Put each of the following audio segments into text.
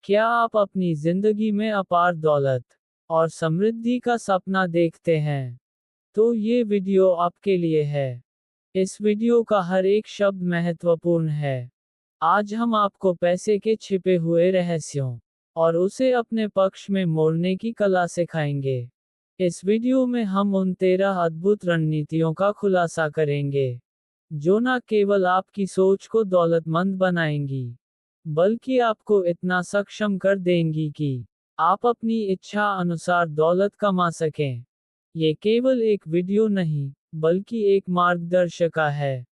क्या आप अपनी जिंदगी में अपार दौलत और समृद्धि का सपना देखते हैं? तो ये वीडियो आपके लिए है। इस वीडियो का हर एक शब्द महत्वपूर्ण है। आज हम आपको पैसे के छिपे हुए रहस्यों और उसे अपने पक्ष में मोड़ने की कला सिखाएंगे। इस वीडियो में हम उन 13 अद्भुत रणनीतियों का खुलासा करेंगे, जो न केवल आपकी सोच को दौलतमंद बनाएंगी, बल्कि आपको इतना सक्षम कर देंगी कि आप अपनी इच्छा अनुसार दौलत कमा सकें। ये केवल एक वीडियो नहीं, बल्कि एक मार्गदर्शिका है,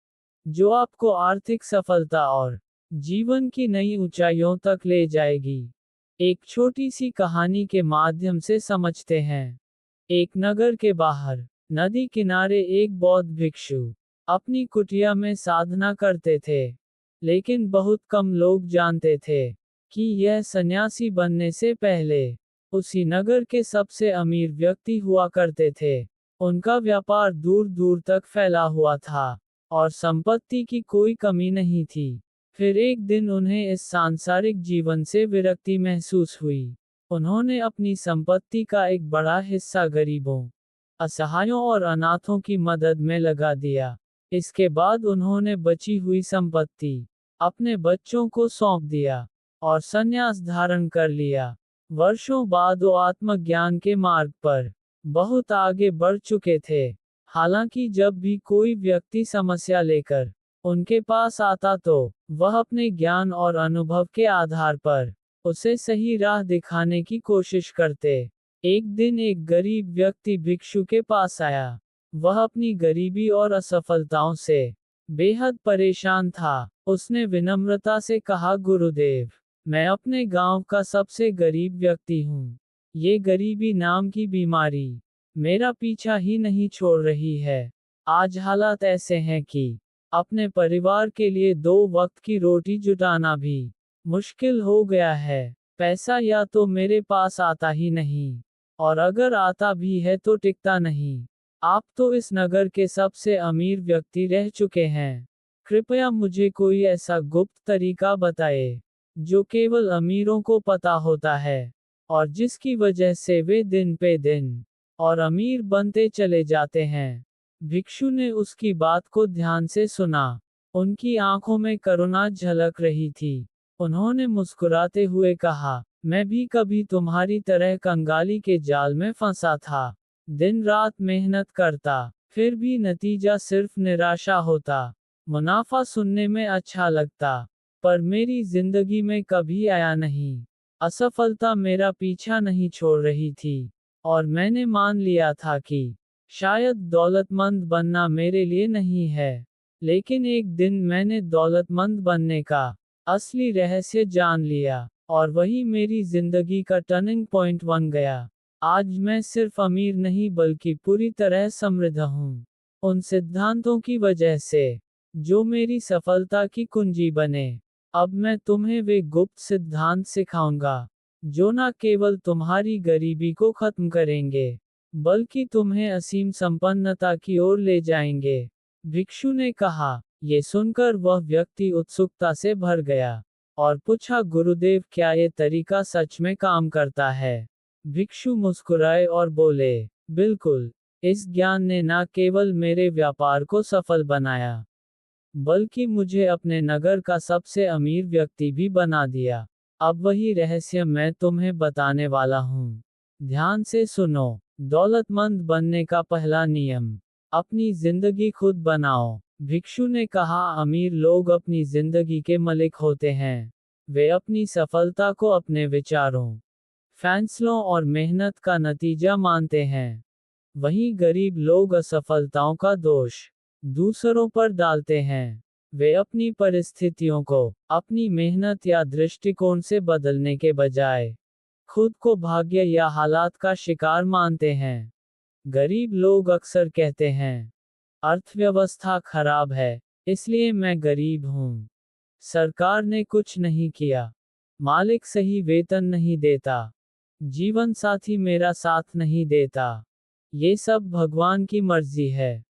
जो आपको आर्थिक सफलता और जीवन की नई ऊंचाइयों तक ले जाएगी। एक छोटी सी कहानी के माध्यम से समझते हैं। एक नगर के बाहर, नदी किनारे एक बौद्ध भिक्षु अपनी कुटिया में साधना करते थे। लेकिन बहुत कम लोग जानते थे कि यह सन्यासी बनने से पहले उसी नगर के सबसे अमीर व्यक्ति हुआ करते थे। उनका व्यापार दूर दूर तक फैला हुआ था और संपत्ति की कोई कमी नहीं थी। फिर एक दिन उन्हें इस सांसारिक जीवन से विरक्ति महसूस हुई। उन्होंने अपनी संपत्ति का एक बड़ा हिस्सा गरीबों, असहायों और अनाथों की मदद में लगा दिया। इसके बाद उन्होंने बची हुई संपत्ति अपने बच्चों को सौंप दिया और संन्यास धारण कर लिया। वर्षों बाद वो आत्मज्ञान के मार्ग पर बहुत आगे बढ़ चुके थे। हालांकि जब भी कोई व्यक्ति समस्या लेकर उनके पास आता तो वह अपने ज्ञान और अनुभव के आधार पर उसे सही राह दिखाने की कोशिश करते। एक दिन एक गरीब व्यक्ति भिक्षु के पास आया। वह अपनी गरीबी और असफलताओं से बेहद परेशान था। उसने विनम्रता से कहा, गुरुदेव, मैं अपने गांव का सबसे गरीब व्यक्ति हूँ। ये गरीबी नाम की बीमारी मेरा पीछा ही नहीं छोड़ रही है। आज हालात ऐसे हैं कि अपने परिवार के लिए 2 वक्त की रोटी जुटाना भी मुश्किल हो गया है। पैसा या तो मेरे पास आता ही नहीं, और अगर आता भी है तो टिकता नहीं। आप तो इस नगर के सबसे अमीर व्यक्ति रह चुके हैं। कृपया मुझे कोई ऐसा गुप्त तरीका बताएं, जो केवल अमीरों को पता होता है, और जिसकी वजह से वे दिन पे दिन और अमीर बनते चले जाते हैं। भिक्षु ने उसकी बात को ध्यान से सुना। उनकी आंखों में करुणा झलक रही थी। उन्होंने मुस्कुराते हुए कहा, मैं भी कभी तुम्हारी तरह कंगाली के जाल में फंसा था। दिन रात मेहनत करता, फिर भी नतीजा सिर्फ निराशा होता। मुनाफा सुनने में अच्छा लगता, पर मेरी जिंदगी में कभी आया नहीं। असफलता मेरा पीछा नहीं छोड़ रही थी, और मैंने मान लिया था कि शायद दौलतमंद बनना मेरे लिए नहीं है। लेकिन एक दिन मैंने दौलतमंद बनने का असली रहस्य जान लिया, और वही मेरी जिंदगी का टर्निंग पॉइंट बन गया। आज मैं सिर्फ अमीर नहीं बल्कि पूरी तरह समृद्ध हूँ। उन सिद्धांतों की वजह से जो मेरी सफलता की कुंजी बने। अब मैं तुम्हें वे गुप्त सिद्धांत सिखाऊंगा, जो न केवल तुम्हारी गरीबी को खत्म करेंगे, बल्कि तुम्हें असीम संपन्नता की ओर ले जाएंगे। भिक्षु ने कहा। ये सुनकर वह व्यक्ति उत्सुकता से भर गया और पूछा, गुरुदेव, क्या ये तरीका सच में काम करता है? भिक्षु मुस्कुराए और बोले, बिल्कुल। इस ज्ञान ने न केवल मेरे व्यापार को सफल बनाया, बल्कि मुझे अपने नगर का सबसे अमीर व्यक्ति भी बना दिया। अब वही रहस्य मैं तुम्हें बताने वाला हूँ। ध्यान से सुनो। दौलतमंद बनने का पहला नियम, अपनी जिंदगी खुद बनाओ। भिक्षु ने कहा, अमीर लोग अपनी जिंदगी के मालिक होते हैं। वे अपनी सफलता को अपने विचारों, फैसलों और मेहनत का नतीजा मानते हैं। वहीं गरीब लोग असफलताओं का दोष दूसरों पर डालते हैं। वे अपनी परिस्थितियों को अपनी मेहनत या दृष्टिकोण से बदलने के बजाय खुद को भाग्य या हालात का शिकार मानते हैं। गरीब लोग अक्सर कहते हैं, अर्थव्यवस्था खराब है, इसलिए मैं गरीब हूँ। सरकार ने कुछ नहीं किया। मालिक सही वेतन नहीं देता। जीवन साथी मेरा साथ नहीं देता। ये सब भगवान की मर्जी है।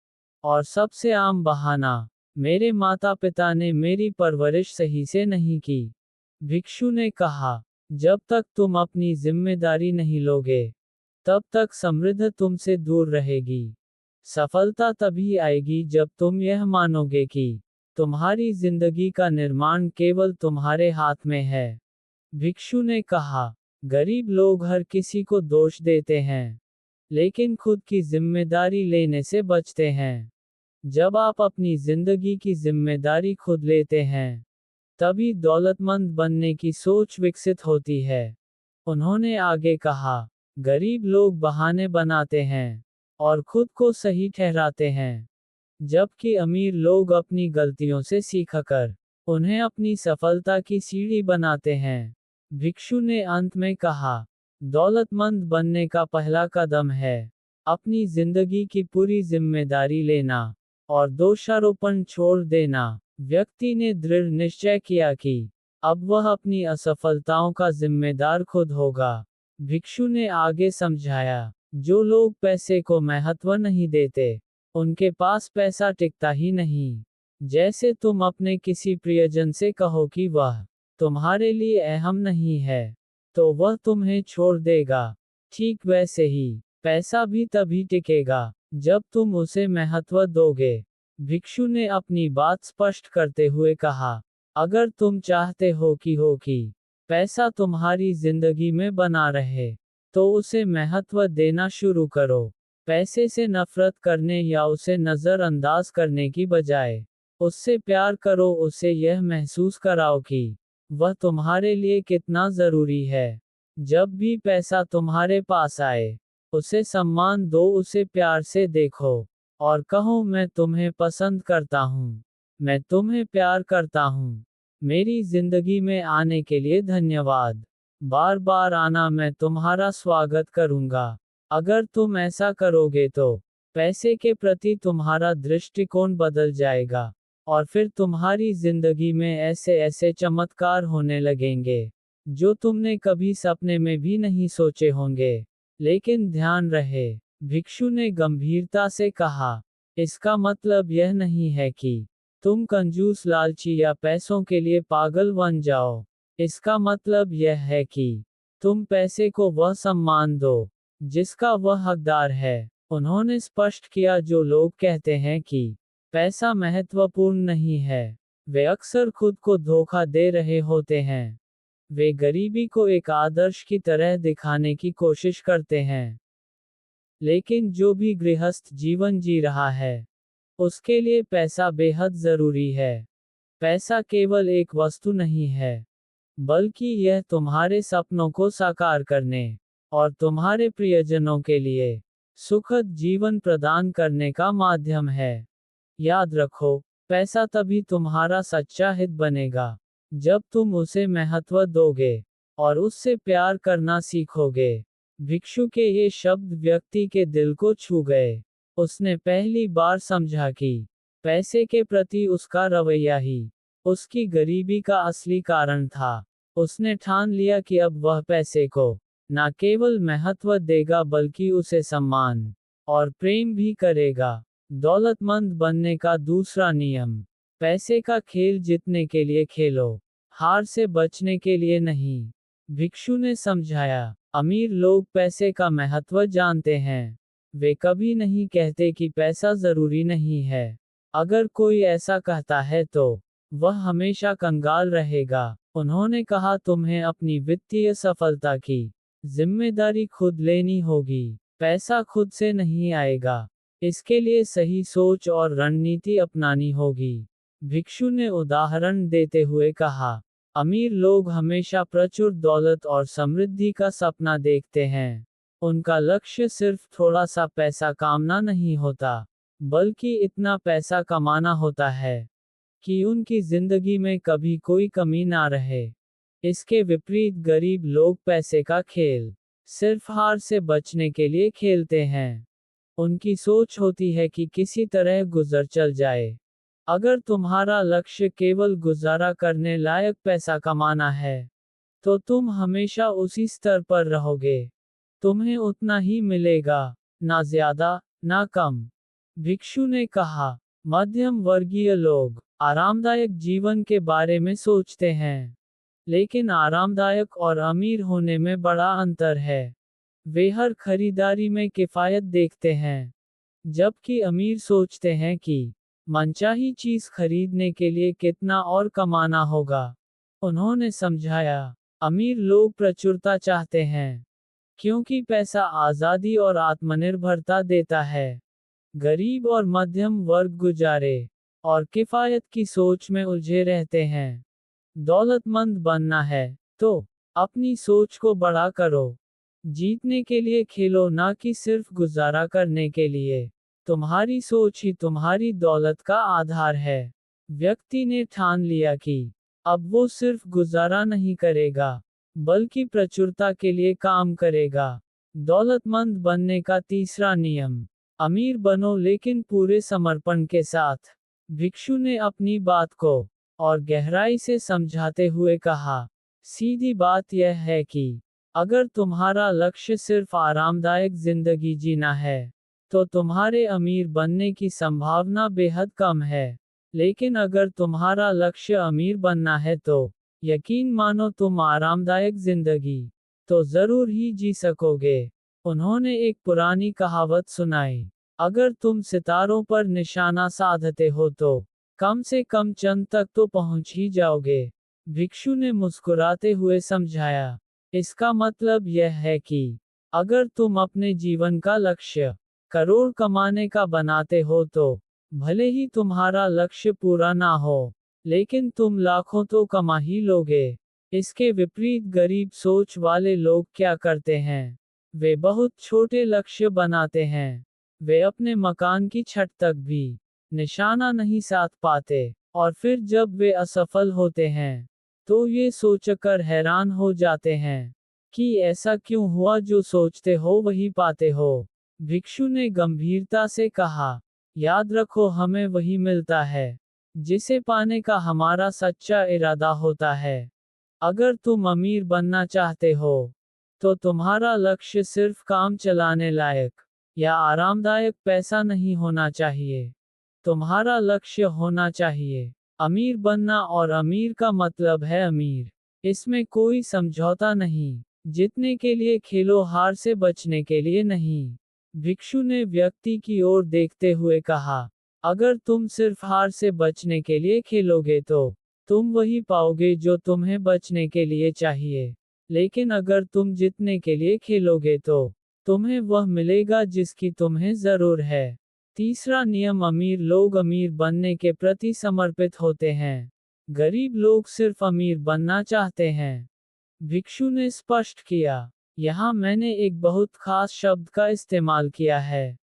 और सबसे आम बहाना, मेरे माता पिता ने मेरी परवरिश सही से नहीं की। भिक्षु ने कहा, जब तक तुम अपनी जिम्मेदारी नहीं लोगे, तब तक समृद्धि तुमसे दूर रहेगी। सफलता तभी आएगी जब तुम यह मानोगे कि तुम्हारी जिंदगी का निर्माण केवल तुम्हारे हाथ में है। भिक्षु ने कहा, गरीब लोग हर किसी को दोष देते हैं, लेकिन खुद की जिम्मेदारी लेने से बचते हैं। जब आप अपनी जिंदगी की जिम्मेदारी खुद लेते हैं, तभी दौलतमंद बनने की सोच विकसित होती है। उन्होंने आगे कहा, गरीब लोग बहाने बनाते हैं और खुद को सही ठहराते हैं, जबकि अमीर लोग अपनी गलतियों से सीखकर उन्हें अपनी सफलता की सीढ़ी बनाते हैं। भिक्षु ने अंत में कहा, दौलतमंद बनने का पहला कदम है अपनी जिंदगी की पूरी जिम्मेदारी लेना और दोषारोपण छोड़ देना। व्यक्ति ने दृढ़ निश्चय किया कि अब वह अपनी असफलताओं का जिम्मेदार खुद होगा। भिक्षु ने आगे समझाया, जो लोग पैसे को महत्व नहीं देते, उनके पास पैसा टिकता ही नहीं। जैसे तुम अपने किसी प्रियजन से कहो कि वह तुम्हारे लिए अहम नहीं है, तो वह तुम्हें छोड़ देगा। ठीक वैसे ही पैसा भी तभी टिकेगा जब तुम उसे महत्व दोगे। भिक्षु ने अपनी बात स्पष्ट करते हुए कहा, अगर तुम चाहते हो कि पैसा तुम्हारी जिंदगी में बना रहे, तो उसे महत्व देना शुरू करो। पैसे से नफरत करने या उसे नज़रअंदाज करने की बजाय उससे प्यार करो। उसे यह महसूस कराओ कि वह तुम्हारे लिए कितना ज़रूरी है। जब भी पैसा तुम्हारे पास आए, उसे सम्मान दो, उसे प्यार से देखो और कहो, मैं तुम्हें पसंद करता हूँ, मैं तुम्हें प्यार करता हूँ, मेरी जिंदगी में आने के लिए धन्यवाद, बार बार आना, मैं तुम्हारा स्वागत करूँगा। अगर तुम ऐसा करोगे तो पैसे के प्रति तुम्हारा दृष्टिकोण बदल जाएगा और फिर तुम्हारी जिंदगी में ऐसे ऐसे चमत्कार होने लगेंगे जो तुमने कभी सपने में भी नहीं सोचे होंगे। लेकिन ध्यान रहे, भिक्षु ने गंभीरता से कहा, इसका मतलब यह नहीं है कि तुम कंजूस, लालची या पैसों के लिए पागल बन जाओ। इसका मतलब यह है कि तुम पैसे को वह सम्मान दो जिसका वह हकदार है। उन्होंने स्पष्ट किया, जो लोग कहते हैं कि पैसा महत्वपूर्ण नहीं है, वे अक्सर खुद को धोखा दे रहे होते हैं। वे गरीबी को एक आदर्श की तरह दिखाने की कोशिश करते हैं, लेकिन जो भी गृहस्थ जीवन जी रहा है, उसके लिए पैसा बेहद जरूरी है। पैसा केवल एक वस्तु नहीं है, बल्कि यह तुम्हारे सपनों को साकार करने और तुम्हारे प्रियजनों के लिए सुखद जीवन प्रदान करने का माध्यम है। याद रखो, पैसा तभी तुम्हारा सच्चा हित बनेगा जब तुम उसे महत्व दोगे और उससे प्यार करना सीखोगे। भिक्षु के ये शब्द व्यक्ति के दिल को छू गए। उसने पहली बार समझा कि पैसे के प्रति उसका रवैया ही उसकी गरीबी का असली कारण था। उसने ठान लिया कि अब वह पैसे को न केवल महत्व देगा, बल्कि उसे सम्मान और प्रेम भी करेगा। दौलतमंद बनने का दूसरा नियम, पैसे का खेल जीतने के लिए खेलो, हार से बचने के लिए नहीं। भिक्षु ने समझाया, अमीर लोग पैसे का महत्व जानते हैं। वे कभी नहीं कहते कि पैसा जरूरी नहीं है। अगर कोई ऐसा कहता है तो वह हमेशा कंगाल रहेगा। उन्होंने कहा, तुम्हें अपनी वित्तीय सफलता की जिम्मेदारी खुद लेनी होगी। पैसा खुद से नहीं आएगा, इसके लिए सही सोच और रणनीति अपनानी होगी। भिक्षु ने उदाहरण देते हुए कहा, अमीर लोग हमेशा प्रचुर दौलत और समृद्धि का सपना देखते हैं। उनका लक्ष्य सिर्फ थोड़ा सा पैसा कमाना नहीं होता, बल्कि इतना पैसा कमाना होता है कि उनकी जिंदगी में कभी कोई कमी ना रहे। इसके विपरीत गरीब लोग पैसे का खेल सिर्फ हार से बचने के लिए खेलते हैं। उनकी सोच होती है कि किसी तरह गुजर चल जाए। अगर तुम्हारा लक्ष्य केवल गुजारा करने लायक पैसा कमाना है, तो तुम हमेशा उसी स्तर पर रहोगे। तुम्हें उतना ही मिलेगा, ना ज्यादा, ना कम। भिक्षु ने कहा, मध्यम वर्गीय लोग आरामदायक जीवन के बारे में सोचते हैं। लेकिन आरामदायक और अमीर होने में बड़ा अंतर है। वे हर खरीदारी में किफ़ायत देखते हैं, जबकि अमीर सोचते हैं कि मनचाही चीज़ खरीदने के लिए कितना और कमाना होगा। उन्होंने समझाया, अमीर लोग प्रचुरता चाहते हैं, क्योंकि पैसा आज़ादी और आत्मनिर्भरता देता है। गरीब और मध्यम वर्ग गुजारे और किफ़ायत की सोच में उलझे रहते हैं। दौलतमंद बनना है, तो अपनी सोच को बड़ा करो। जीतने के लिए खेलो, ना कि सिर्फ गुजारा करने के लिए। तुम्हारी सोच ही तुम्हारी दौलत का आधार है। व्यक्ति ने ठान लिया कि अब वो सिर्फ गुजारा नहीं करेगा, बल्कि प्रचुरता के लिए काम करेगा। दौलतमंद बनने का तीसरा नियम, अमीर बनो लेकिन पूरे समर्पण के साथ। भिक्षु ने अपनी बात को और गहराई से समझाते हुए कहा, सीधी बात यह है कि अगर तुम्हारा लक्ष्य सिर्फ आरामदायक जिंदगी जीना है, तो तुम्हारे अमीर बनने की संभावना बेहद कम है। लेकिन अगर तुम्हारा लक्ष्य अमीर बनना है, तो यकीन मानो तुम आरामदायक जिंदगी तो जरूर ही जी सकोगे। उन्होंने एक पुरानी कहावत सुनाई, अगर तुम सितारों पर निशाना साधते हो तो कम से कम चंद तक तो पहुंच ही जाओगे। भिक्षु ने मुस्कुराते हुए समझाया, इसका मतलब यह है कि अगर तुम अपने जीवन का लक्ष्य करोड़ कमाने का बनाते हो, तो भले ही तुम्हारा लक्ष्य पूरा ना हो, लेकिन तुम लाखों तो कमा ही लोगे। इसके विपरीत गरीब सोच वाले लोग क्या करते हैं? वे बहुत छोटे लक्ष्य बनाते हैं। वे अपने मकान की छत तक भी निशाना नहीं साध पाते, और फिर जब वे असफल होते हैं, तो ये सोचकर हैरान हो जाते हैं कि ऐसा क्यों हुआ, जो सोचते हो वही पाते हो। भिक्षु ने गंभीरता से कहा, याद रखो, हमें वही मिलता है जिसे पाने का हमारा सच्चा इरादा होता है। अगर तुम अमीर बनना चाहते हो, तो तुम्हारा लक्ष्य सिर्फ काम चलाने लायक या आरामदायक पैसा नहीं होना चाहिए। तुम्हारा लक्ष्य होना चाहिए अमीर बनना, और अमीर का मतलब है अमीर। इसमें कोई समझौता नहीं। जीतने के लिए खेलो, हार से बचने के लिए नहीं। भिक्षु ने व्यक्ति की ओर देखते हुए कहा, अगर तुम सिर्फ हार से बचने के लिए खेलोगे, तो तुम वही पाओगे जो तुम्हें बचने के लिए चाहिए। लेकिन अगर तुम जीतने के लिए खेलोगे, तो तुम्हें वह मिलेगा जिसकी तुम्हें जरूर है। तीसरा नियम, अमीर लोग अमीर बनने के प्रति समर्पित होते हैं। गरीब लोग सिर्फ अमीर बनना चाहते हैं। भिक्षु ने स्पष्ट किया, यहाँ मैंने एक बहुत खास शब्द का इस्तेमाल किया है,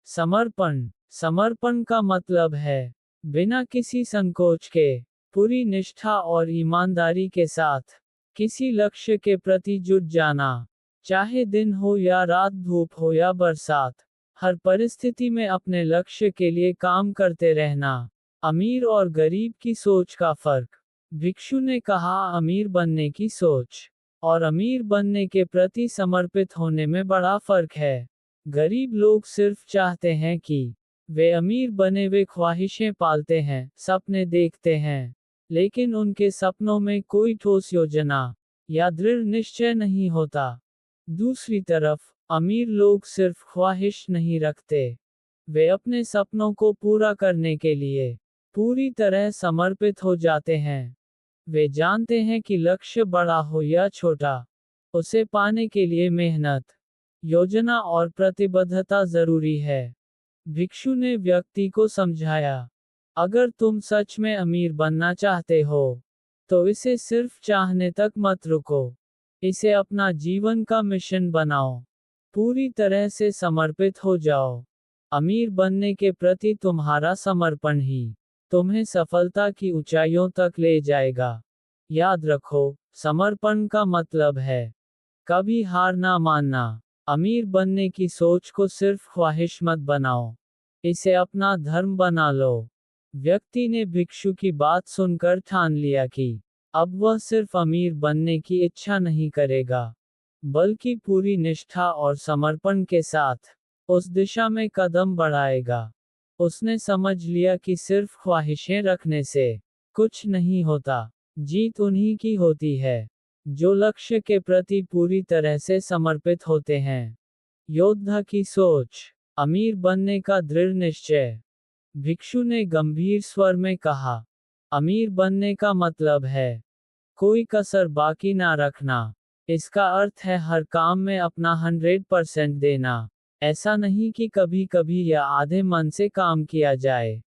समर्पण। समर्पण का मतलब है बिना किसी संकोच के, पूरी निष्ठा और ईमानदारी के साथ किसी लक्ष्य के प्रति जुट जाना। चाहे दिन हो या रात, धूप हो या बरसात, हर परिस्थिति में अपने लक्ष्य के लिए काम करते रहना। अमीर और गरीब की सोच का फर्क। भिक्षु ने कहा, अमीर बनने की सोच और अमीर बनने के प्रति समर्पित होने में बड़ा फर्क है। गरीब लोग सिर्फ चाहते हैं कि वे अमीर बने, वे ख्वाहिशें पालते हैं, सपने देखते हैं, लेकिन उनके सपनों में कोई ठोस योजना या दृढ़ निश्चय नहीं होता। दूसरी तरफ, अमीर लोग सिर्फ ख्वाहिश नहीं रखते, वे अपने सपनों को पूरा करने के लिए पूरी तरह समर्पित हो जाते हैं। वे जानते हैं कि लक्ष्य बड़ा हो या छोटा, उसे पाने के लिए मेहनत, योजना और प्रतिबद्धता जरूरी है। भिक्षु ने व्यक्ति को समझाया, अगर तुम सच में अमीर बनना चाहते हो, तो इसे सिर्फ चाहने तक मत रुको। इसे अपना जीवन का मिशन बनाओ। पूरी तरह से समर्पित हो जाओ। अमीर बनने के प्रति तुम्हारा समर्पण ही तुम्हें सफलता की ऊंचाइयों तक ले जाएगा। याद रखो, समर्पण का मतलब है कभी हार ना मानना। अमीर बनने की सोच को सिर्फ ख्वाहिश मत बनाओ, इसे अपना धर्म बना लो। व्यक्ति ने भिक्षु की बात सुनकर ठान लिया कि अब वह सिर्फ अमीर बनने की इच्छा नहीं करेगा, बल्कि पूरी निष्ठा और समर्पण के साथ उस दिशा में कदम बढ़ाएगा। उसने समझ लिया कि सिर्फ ख्वाहिशें रखने से कुछ नहीं होता। जीत उन्हीं की होती है जो लक्ष्य के प्रति पूरी तरह से समर्पित होते हैं। योद्धा की सोच, अमीर बनने का दृढ़ निश्चय। भिक्षु ने गंभीर स्वर में कहा, अमीर बनने का मतलब है कोई कसर बाकी ना रखना। इसका अर्थ है हर काम में अपना 100% देना। ऐसा नहीं कि कभी कभी या आधे मन से काम किया जाए।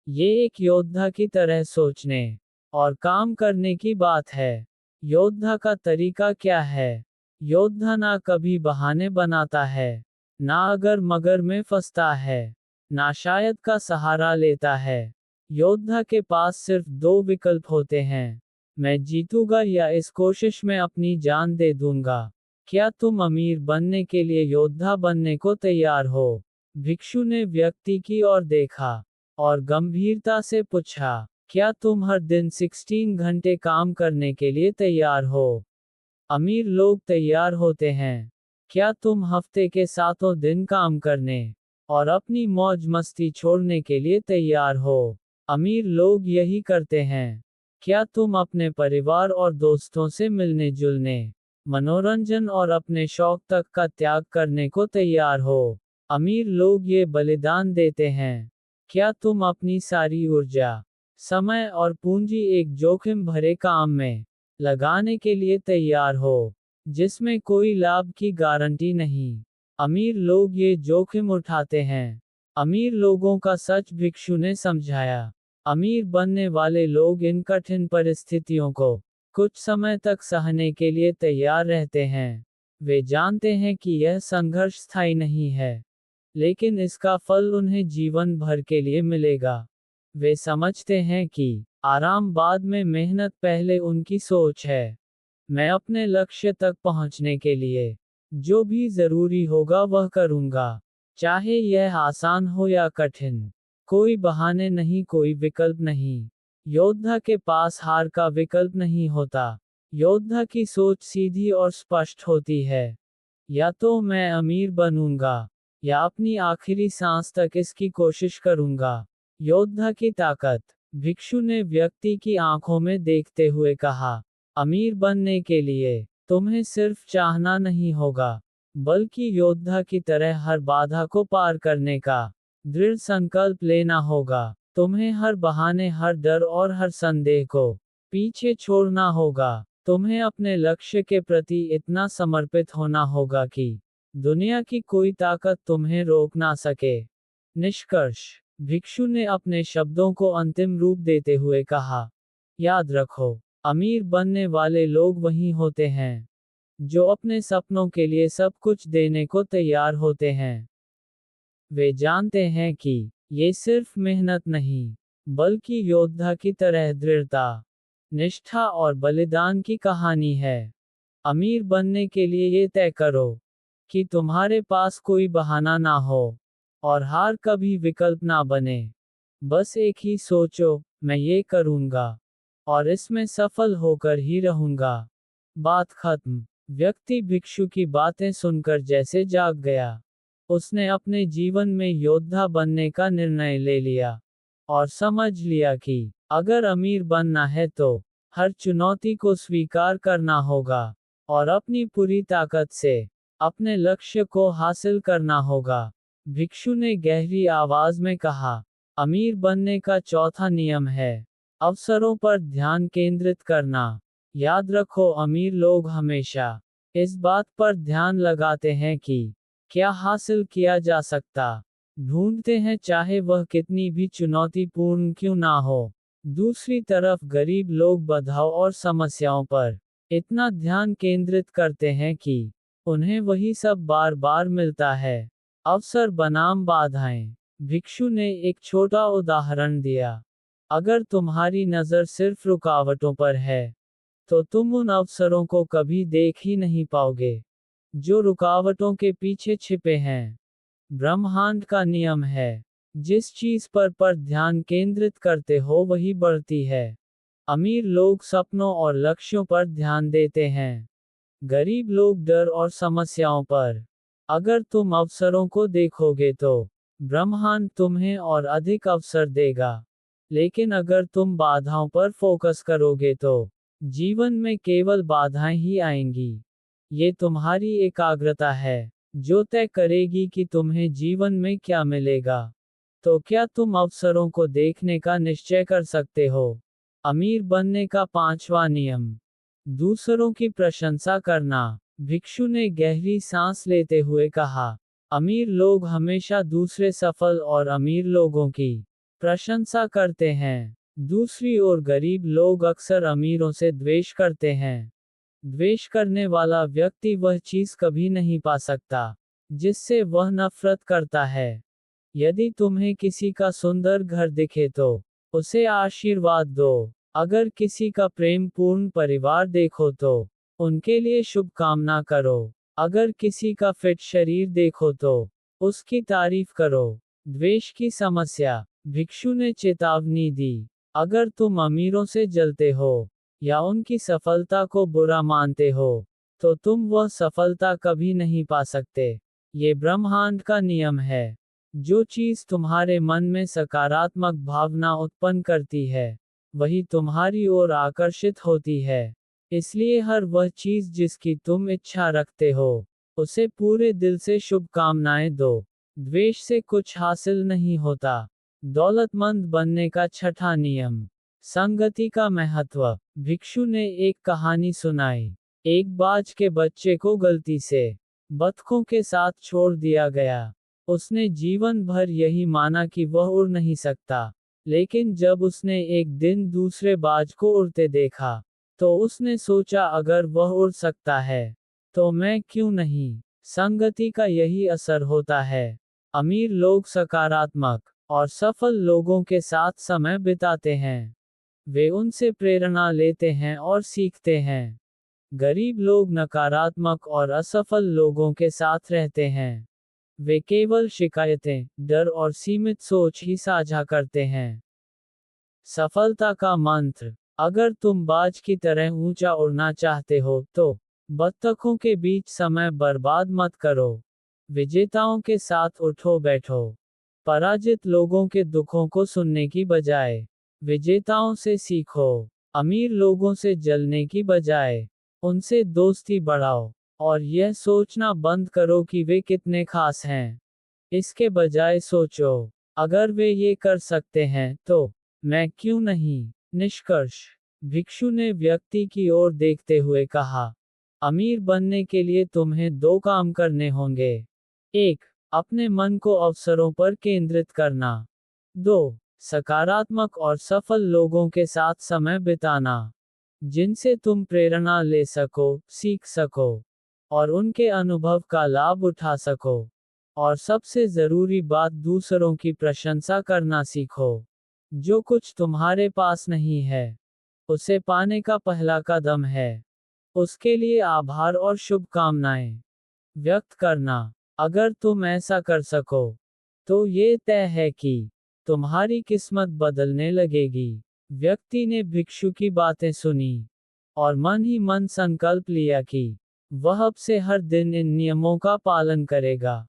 ये एक योद्धा की तरह सोचने और काम करने की बात है। योद्धा का तरीका क्या है? योद्धा ना कभी बहाने बनाता है, ना अगर मगर में फंसता है, ना शायद का सहारा लेता है। योद्धा के पास सिर्फ दो विकल्प होते हैं, मैं जीतूंगा या इस कोशिश में अपनी जान दे दूंगा। क्या तुम अमीर बनने के लिए योद्धा बनने को तैयार हो? भिक्षु ने व्यक्ति की ओर देखा और गंभीरता से पूछा, क्या तुम हर दिन 16 घंटे काम करने के लिए तैयार हो? अमीर लोग तैयार होते हैं। क्या तुम हफ्ते के 7 दिन काम करने और अपनी मौज मस्ती छोड़ने के लिए तैयार हो? अमीर लोग यही करते हैं। क्या तुम अपने परिवार और दोस्तों से मिलने जुलने, मनोरंजन और अपने शौक तक का त्याग करने को तैयार हो? अमीर लोग ये बलिदान देते हैं। क्या तुम अपनी सारी ऊर्जा, समय और पूंजी एक जोखिम भरे काम में लगाने के लिए तैयार हो, जिसमें कोई लाभ की गारंटी नहीं? अमीर लोग ये जोखिम उठाते हैं। अमीर लोगों का सच भिक्षु ने समझाया। अमीर बनने वाले लोग इन कठिन परिस्थितियों को कुछ समय तक सहने के लिए तैयार रहते हैं। वे जानते हैं कि यह संघर्ष स्थायी नहीं है, लेकिन इसका फल उन्हें जीवन भर के लिए मिलेगा। वे समझते हैं कि आराम बाद में, मेहनत पहले उनकी सोच है। मैं अपने लक्ष्य तक पहुंचने के लिए जो भी जरूरी होगा वह करूंगा, चाहे यह आसान हो या कठिन। कोई बहाने नहीं, कोई विकल्प नहीं। योद्धा के पास हार का विकल्प नहीं होता। योद्धा की सोच सीधी और स्पष्ट होती है, या तो मैं अमीर बनूंगा या अपनी आखिरी सांस तक इसकी कोशिश करूंगा। योद्धा की ताकत। भिक्षु ने व्यक्ति की आंखों में देखते हुए कहा, अमीर बनने के लिए तुम्हें सिर्फ चाहना नहीं होगा, बल्कि योद्धा की तरह हर बाधा को पार करने का दृढ़ संकल्प लेना होगा। तुम्हें हर बहाने, हर डर और हर संदेह को पीछे छोड़ना होगा। तुम्हें अपने लक्ष्य के प्रति इतना समर्पित होना होगा कि दुनिया की कोई ताकत तुम्हें रोक ना सके। निष्कर्ष। भिक्षु ने अपने शब्दों को अंतिम रूप देते हुए कहा, याद रखो, अमीर बनने वाले लोग वही होते हैं जो अपने सपनों के लिए सब कुछ देने को तैयार होते हैं। वे जानते हैं कि ये सिर्फ मेहनत नहीं, बल्कि योद्धा की तरह दृढ़ता, निष्ठा और बलिदान की कहानी है। अमीर बनने के लिए ये तय करो कि तुम्हारे पास कोई बहाना ना हो और हार कभी विकल्प ना बने। बस एक ही सोचो, मैं ये करूंगा और इसमें सफल होकर ही रहूंगा। बात खत्म। व्यक्ति भिक्षु की बातें सुनकर जैसे जाग गया। उसने अपने जीवन में योद्धा बनने का निर्णय ले लिया और समझ लिया कि अगर अमीर बनना है तो हर चुनौती को स्वीकार करना होगा और अपनी पूरी ताकत से अपने लक्ष्य को हासिल करना होगा। भिक्षु ने गहरी आवाज में कहा, अमीर बनने का चौथा नियम है अवसरों पर ध्यान केंद्रित करना। याद रखो, अमीर लोग हमेशा इस बात पर ध्यान लगाते हैं कि क्या हासिल किया जा सकता, ढूंढते हैं चाहे वह कितनी भी चुनौतीपूर्ण क्यों ना हो। दूसरी तरफ गरीब लोग बाधाओं और समस्याओं पर इतना ध्यान केंद्रित करते हैं कि उन्हें वही सब बार बार मिलता है, अवसर बनाम बाधाएं। भिक्षु ने एक छोटा उदाहरण दिया। अगर तुम्हारी नज़र सिर्फ रुकावटों पर है, तो तुम उन अवसरों को कभी देख ही नहीं पाओगे जो रुकावटों के पीछे छिपे हैं। ब्रह्मांड का नियम है, जिस चीज पर ध्यान केंद्रित करते हो वही बढ़ती है। अमीर लोग सपनों और लक्ष्यों पर ध्यान देते हैं, गरीब लोग डर और समस्याओं पर। अगर तुम अवसरों को देखोगे तो ब्रह्मांड तुम्हें और अधिक अवसर देगा, लेकिन अगर तुम बाधाओं पर फोकस करोगे तो जीवन में केवल बाधाएं ही आएंगी। ये तुम्हारी एकाग्रता है जो तय करेगी कि तुम्हें जीवन में क्या मिलेगा। तो क्या तुम अवसरों को देखने का निश्चय कर सकते हो? अमीर बनने का पांचवा नियम, दूसरों की प्रशंसा करना। भिक्षु ने गहरी सांस लेते हुए कहा, अमीर लोग हमेशा दूसरे सफल और अमीर लोगों की प्रशंसा करते हैं। दूसरी ओर गरीब लोग अक्सर अमीरों से द्वेष करते हैं। द्वेष करने वाला व्यक्ति वह चीज कभी नहीं पा सकता जिससे वह नफरत करता है। यदि तुम्हें किसी का सुंदर घर दिखे तो उसे आशीर्वाद दो। अगर किसी का प्रेम पूर्ण परिवार देखो तो उनके लिए शुभकामना करो। अगर किसी का फिट शरीर देखो तो उसकी तारीफ करो। द्वेष की समस्या, भिक्षु ने चेतावनी दी, अगर तुम अमीरों से जलते हो या उनकी सफलता को बुरा मानते हो तो तुम वह सफलता कभी नहीं पा सकते। ये ब्रह्मांड का नियम है। जो चीज तुम्हारे मन में सकारात्मक भावना उत्पन्न करती है वही तुम्हारी ओर आकर्षित होती है। इसलिए हर वह चीज जिसकी तुम इच्छा रखते हो उसे पूरे दिल से शुभकामनाएं दो। द्वेष से कुछ हासिल नहीं होता। दौलतमंद बनने का छठा नियम, संगति का महत्व। भिक्षु ने एक कहानी सुनाई। एक बाज के बच्चे को गलती से बतखों के साथ छोड़ दिया गया। उसने जीवन भर यही माना कि वह उड़ नहीं सकता, लेकिन जब उसने एक दिन दूसरे बाज को उड़ते देखा तो उसने सोचा अगर वह उड़ सकता है तो मैं क्यों नहीं। संगति का यही असर होता है। अमीर लोग सकारात्मक और सफल लोगों के साथ समय बिताते हैं। वे उनसे प्रेरणा लेते हैं और सीखते हैं। गरीब लोग नकारात्मक और असफल लोगों के साथ रहते हैं। वे केवल शिकायतें, डर और सीमित सोच ही साझा करते हैं। सफलता का मंत्र, अगर तुम बाज की तरह ऊंचा उड़ना चाहते हो तो बत्तखों के बीच समय बर्बाद मत करो। विजेताओं के साथ उठो बैठो। पराजित लोगों के दुखों को सुनने की बजाय विजेताओं से सीखो। अमीर लोगों से जलने की बजाय उनसे दोस्ती बढ़ाओ। और यह सोचना बंद करो कि वे कितने खास हैं। इसके बजाय सोचो, अगर वे ये कर सकते हैं तो मैं क्यों नहीं। निष्कर्ष, भिक्षु ने व्यक्ति की ओर देखते हुए कहा, अमीर बनने के लिए तुम्हें दो काम करने होंगे। 1. अपने मन को अवसरों पर केंद्रित करना। 2. सकारात्मक और सफल लोगों के साथ समय बिताना जिनसे तुम प्रेरणा ले सको, सीख सको और उनके अनुभव का लाभ उठा सको। और सबसे जरूरी बात, दूसरों की प्रशंसा करना सीखो। जो कुछ तुम्हारे पास नहीं है उसे पाने का पहला कदम है। उसके लिए आभार और शुभकामनाएं व्यक्त करना। अगर तुम ऐसा कर सको तो ये तय है कि तुम्हारी किस्मत बदलने लगेगी। व्यक्ति ने भिक्षु की बातें सुनी और मन ही मन संकल्प लिया कि वह अब से हर दिन इन नियमों का पालन करेगा।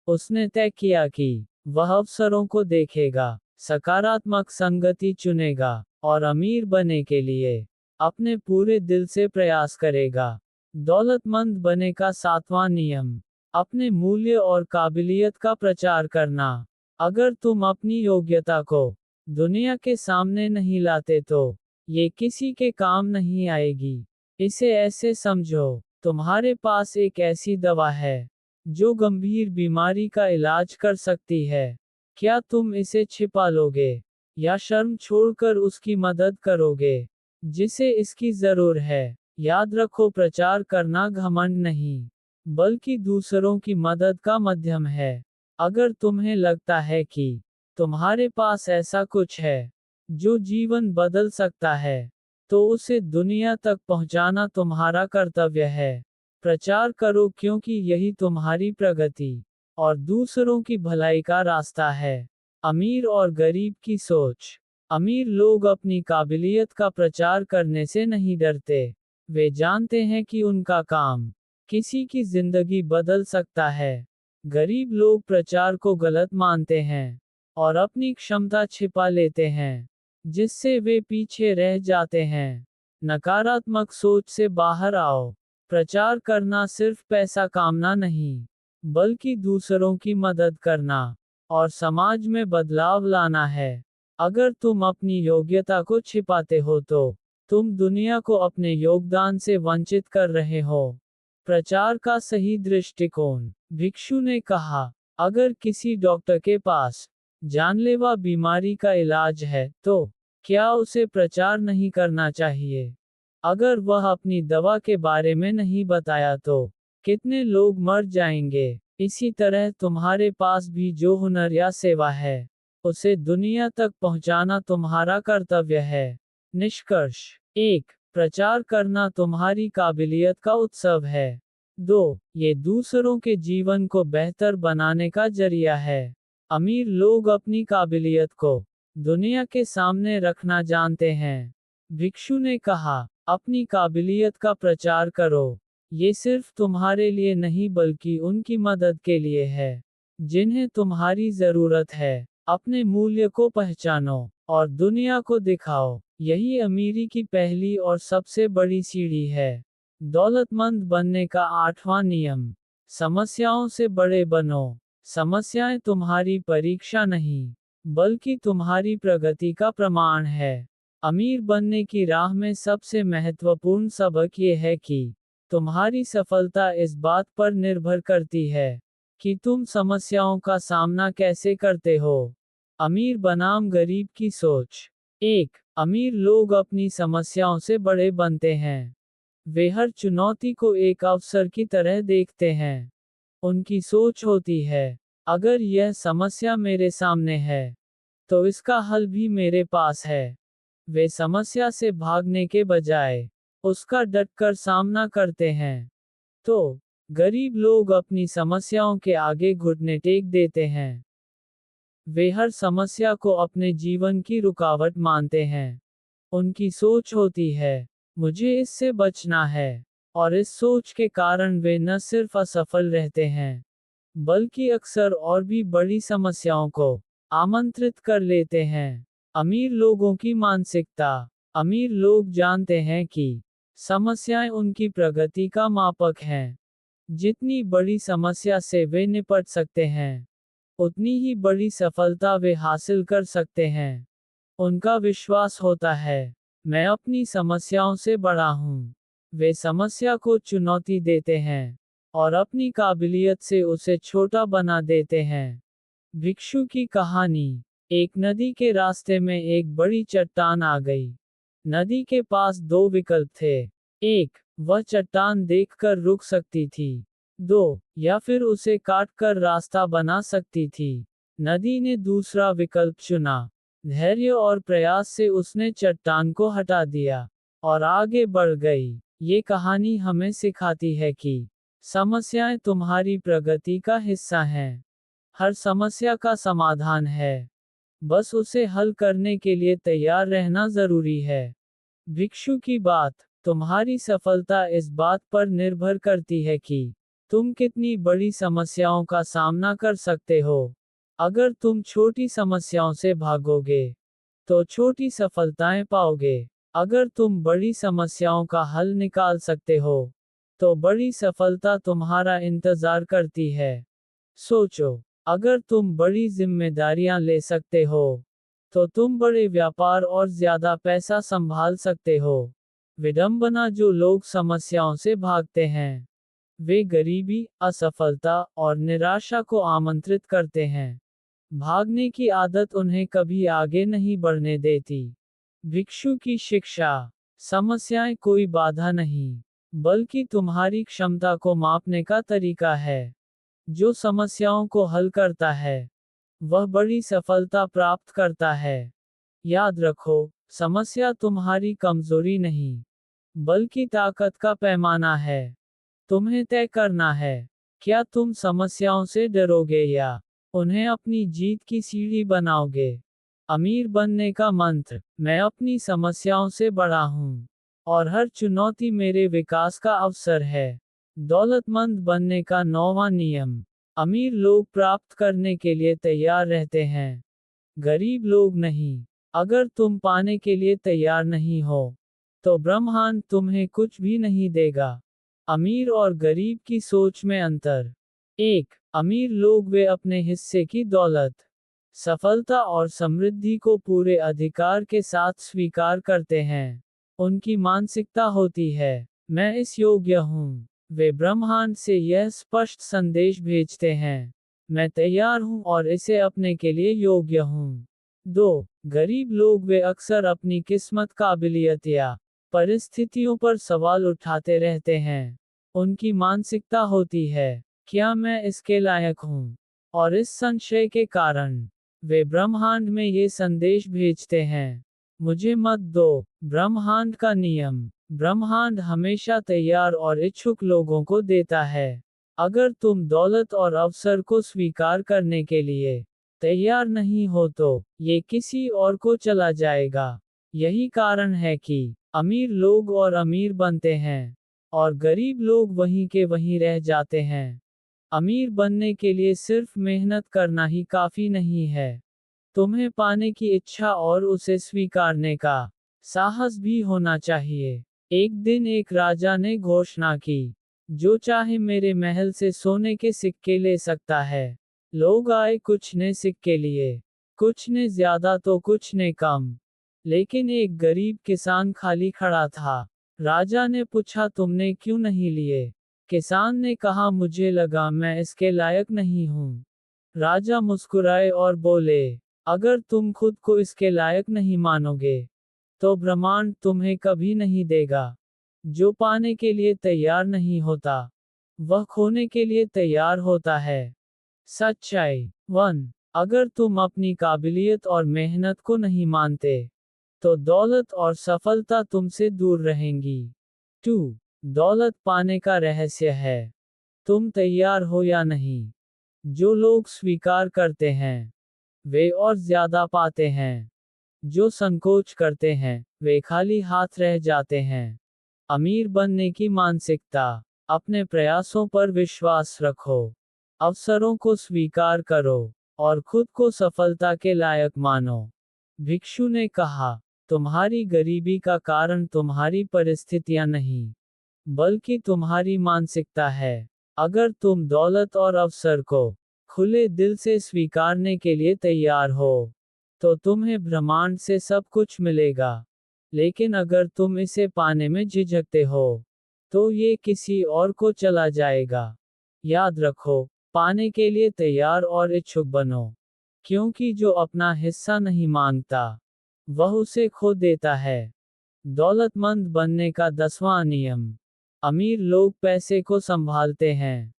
उसने तय किया कि वह अवसरों को देखेगा, सकारात्मक संगति चुनेगा और अमीर बनने के लिए अपने पूरे दिल से प्रयास करेगा। दौलतमंद बनने का सातवां नियम, अपने मूल्य और काबिलियत का प्रचार करना। अगर तुम अपनी योग्यता को दुनिया के सामने नहीं लाते तो ये किसी के काम नहीं आएगी। इसे ऐसे समझो, तुम्हारे पास एक ऐसी दवा है जो गंभीर बीमारी का इलाज कर सकती है। क्या तुम इसे छिपा लोगे या शर्म छोड़कर उसकी मदद करोगे जिसे इसकी जरूर है? याद रखो, प्रचार करना घमंड नहीं, बल्कि दूसरों की मदद का माध्यम है। अगर तुम्हें लगता है कि तुम्हारे पास ऐसा कुछ है जो जीवन बदल सकता है तो उसे दुनिया तक पहुंचाना तुम्हारा कर्तव्य है। प्रचार करो, क्योंकि यही तुम्हारी प्रगति और दूसरों की भलाई का रास्ता है। अमीर और गरीब की सोच, अमीर लोग अपनी काबिलियत का प्रचार करने से नहीं डरते। वे जानते हैं कि उनका काम किसी की जिंदगी बदल सकता है। गरीब लोग प्रचार को गलत मानते हैं और अपनी क्षमता छिपा लेते हैं। जिससे वे पीछे रह जाते हैं। नकारात्मक सोच से बाहर आओ। प्रचार करना सिर्फ पैसा कामना नहीं, बल्कि दूसरों की मदद करना और समाज में बदलाव लाना है। अगर तुम अपनी योग्यता को छिपाते हो तो तुम दुनिया को अपने योगदान से वंचित कर रहे हो। प्रचार का सही दृष्टिकोण। भिक्षु ने कहा, अगर किसी डॉक्टर के पास जानलेवा बीमारी का इलाज है, तो क्या उसे प्रचार नहीं करना चाहिए? अगर वह अपनी दवा के बारे में नहीं बताया तो कितने लोग मर जाएंगे? इसी तरह तुम्हारे पास भी जो हुनर या सेवा है, उसे दुनिया तक पहुंचाना तुम्हारा कर्तव्य है। निष्कर्ष। 1. प्रचार करना तुम्हारी काबिलियत का उत्सव है। 2. ये दूसरों के जीवन को बेहतर बनाने का जरिया है। अमीर लोग अपनी काबिलियत को दुनिया के सामने रखना जानते हैं। भिक्षु ने कहा, अपनी काबिलियत का प्रचार करो। ये सिर्फ तुम्हारे लिए नहीं बल्कि उनकी मदद के लिए है, जिन्हें तुम्हारी जरूरत है। अपने मूल्य को पहचानो और दुनिया को दिखाओ। यही अमीरी की पहली और सबसे बड़ी सीढ़ी है। दौलतमंद बनने का 8वां नियम। समस्याओं से बड़े बनो। समस्याएं तुम्हारी परीक्षा नहीं, बल्कि तुम्हारी प्रगति का प्रमाण है। अमीर बनने की राह में सबसे महत्वपूर्ण सबक ये है कि तुम्हारी सफलता इस बात पर निर्भर करती है कि तुम समस्याओं का सामना कैसे करते हो। अमीर बनाम गरीब की सोच। 1. अमीर लोग अपनी समस्याओं से बड़े बनते हैं। वे हर चुनौती को एक अवसर की तरह देखते हैं। उनकी सोच होती है, अगर यह समस्या मेरे सामने है, तो इसका हल भी मेरे पास है। वे समस्या से भागने के बजाय उसका डटकर सामना करते हैं। तो गरीब लोग अपनी समस्याओं के आगे घुटने टेक देते हैं। वे हर समस्या को अपने जीवन की रुकावट मानते हैं। उनकी सोच होती है, मुझे इससे बचना है, और इस सोच के कारण वे न सिर्फ असफल रहते हैं, बल्कि अक्सर और भी बड़ी समस्याओं को आमंत्रित कर लेते हैं। अमीर लोगों की मानसिकता। अमीर लोग जानते हैं कि समस्याएं उनकी प्रगति का मापक हैं। जितनी बड़ी समस्या से वे निपट सकते हैं, उतनी ही बड़ी सफलता वे हासिल कर सकते हैं। उनका विश्वास होता है, मैं अपनी समस्याओं से बड़ा हूँ। वे समस्या को चुनौती देते हैं और अपनी काबिलियत से उसे छोटा बना देते हैं। भिक्षु की कहानी। एक नदी के रास्ते में एक बड़ी चट्टान आ गई। नदी के पास 2 विकल्प थे। 1. वह चट्टान देखकर रुक सकती थी। 2. या फिर उसे काटकर रास्ता बना सकती थी। नदी ने दूसरा विकल्प चुना। धैर्य और प्रयास से उसने चट्टान को हटा दिया और आगे बढ़ गई। ये कहानी हमें सिखाती है कि समस्याएं तुम्हारी प्रगति का हिस्सा हैं। हर समस्या का समाधान है, बस उसे हल करने के लिए तैयार रहना जरूरी है। भिक्षु की बात। तुम्हारी सफलता इस बात पर निर्भर करती है कि तुम कितनी बड़ी समस्याओं का सामना कर सकते हो। अगर तुम छोटी समस्याओं से भागोगे, तो छोटी सफलताएं पाओगे। अगर तुम बड़ी समस्याओं का हल निकाल सकते हो, तो बड़ी सफलता तुम्हारा इंतजार करती है। सोचो, अगर तुम बड़ी जिम्मेदारियां ले सकते हो, तो तुम बड़े व्यापार और ज्यादा पैसा संभाल सकते हो। विडंबना। जो लोग समस्याओं से भागते हैं, वे गरीबी, असफलता और निराशा को आमंत्रित करते हैं। भागने की आदत उन्हें कभी आगे नहीं बढ़ने देती। भिक्षु की शिक्षा। समस्याएं कोई बाधा नहीं, बल्कि तुम्हारी क्षमता को मापने का तरीका है। जो समस्याओं को हल करता है, वह बड़ी सफलता प्राप्त करता है। याद रखो, समस्या तुम्हारी कमजोरी नहीं, बल्कि ताकत का पैमाना है। तुम्हें तय करना है, क्या तुम समस्याओं से डरोगे या उन्हें अपनी जीत की सीढ़ी बनाओगे। अमीर बनने का मंत्र। मैं अपनी समस्याओं से बड़ा हूँ, और हर चुनौती मेरे विकास का अवसर है। दौलतमंद बनने का 9वां नियम। अमीर लोग प्राप्त करने के लिए तैयार रहते हैं, गरीब लोग नहीं। अगर तुम पाने के लिए तैयार नहीं हो, तो ब्रह्मांड तुम्हें कुछ भी नहीं देगा। अमीर और गरीब की सोच में अंतर। 1. अमीर लोग वे अपने हिस्से की दौलत, सफलता और समृद्धि को पूरे अधिकार के साथ स्वीकार करते हैं। उनकी मानसिकता होती है, मैं इस योग्य हूँ। वे ब्रह्मांड से यह स्पष्ट संदेश भेजते हैं, मैं तैयार हूँ और इसे अपने के लिए योग्य हूँ। 2. गरीब लोग वे अक्सर अपनी किस्मत, काबिलियत या परिस्थितियों पर सवाल उठाते रहते हैं। उनकी मानसिकता होती है, क्या मैं इसके लायक हूँ? और इस संशय के कारण वे ब्रह्मांड में ये संदेश भेजते हैं, मुझे मत दो। ब्रह्मांड का नियम। ब्रह्मांड हमेशा तैयार और इच्छुक लोगों को देता है। अगर तुम दौलत और अवसर को स्वीकार करने के लिए तैयार नहीं हो तो ये किसी और को चला जाएगा। यही कारण है कि अमीर लोग और अमीर बनते हैं और गरीब लोग वहीं के वहीं रह जाते हैं। अमीर बनने के लिए सिर्फ मेहनत करना ही काफी नहीं है। तुम्हें पाने की इच्छा और उसे स्वीकारने का साहस भी होना चाहिए। एक दिन एक राजा ने घोषणा की, जो चाहे मेरे महल से सोने के सिक्के ले सकता है। लोग आए कुछ ने सिक्के लिए, कुछ ने ज्यादा तो कुछ ने कम। लेकिन एक गरीब किसान खाली खड़ा था। राजा ने पूछा, तुमने क्यों नहीं लिए? किसान ने कहा, मुझे लगा मैं इसके लायक नहीं हूँ। राजा मुस्कुराए और बोले, अगर तुम खुद को इसके लायक नहीं मानोगे, तो ब्रह्मांड तुम्हें कभी नहीं देगा। जो पाने के लिए तैयार नहीं होता, वह खोने के लिए तैयार होता है। सच्चाई 1. अगर तुम अपनी काबिलियत और मेहनत को नहीं मानते, तो दौलत और सफलता तुमसे दूर रहेंगी। 2. दौलत पाने का रहस्य है, तुम तैयार हो या नहीं। जो लोग स्वीकार करते हैं, वे और ज्यादा पाते हैं। जो संकोच करते हैं, वे खाली हाथ रह जाते हैं। अमीर बनने की मानसिकता। अपने प्रयासों पर विश्वास रखो, अवसरों को स्वीकार करो, और खुद को सफलता के लायक मानो। भिक्षु ने कहा, तुम्हारी गरीबी का कारण तुम्हारी परिस्थितियां नहीं, बल्कि तुम्हारी मानसिकता है। अगर तुम दौलत और अवसर को खुले दिल से स्वीकारने के लिए तैयार हो, तो तुम्हें ब्रह्मांड से सब कुछ मिलेगा। लेकिन अगर तुम इसे पाने में झिझकते हो, तो ये किसी और को चला जाएगा। याद रखो, पाने के लिए तैयार और इच्छुक बनो, क्योंकि जो अपना हिस्सा नहीं मांगता, वह उसे खो देता है। दौलतमंद बनने का 10वां नियम। अमीर लोग पैसे को संभालते हैं,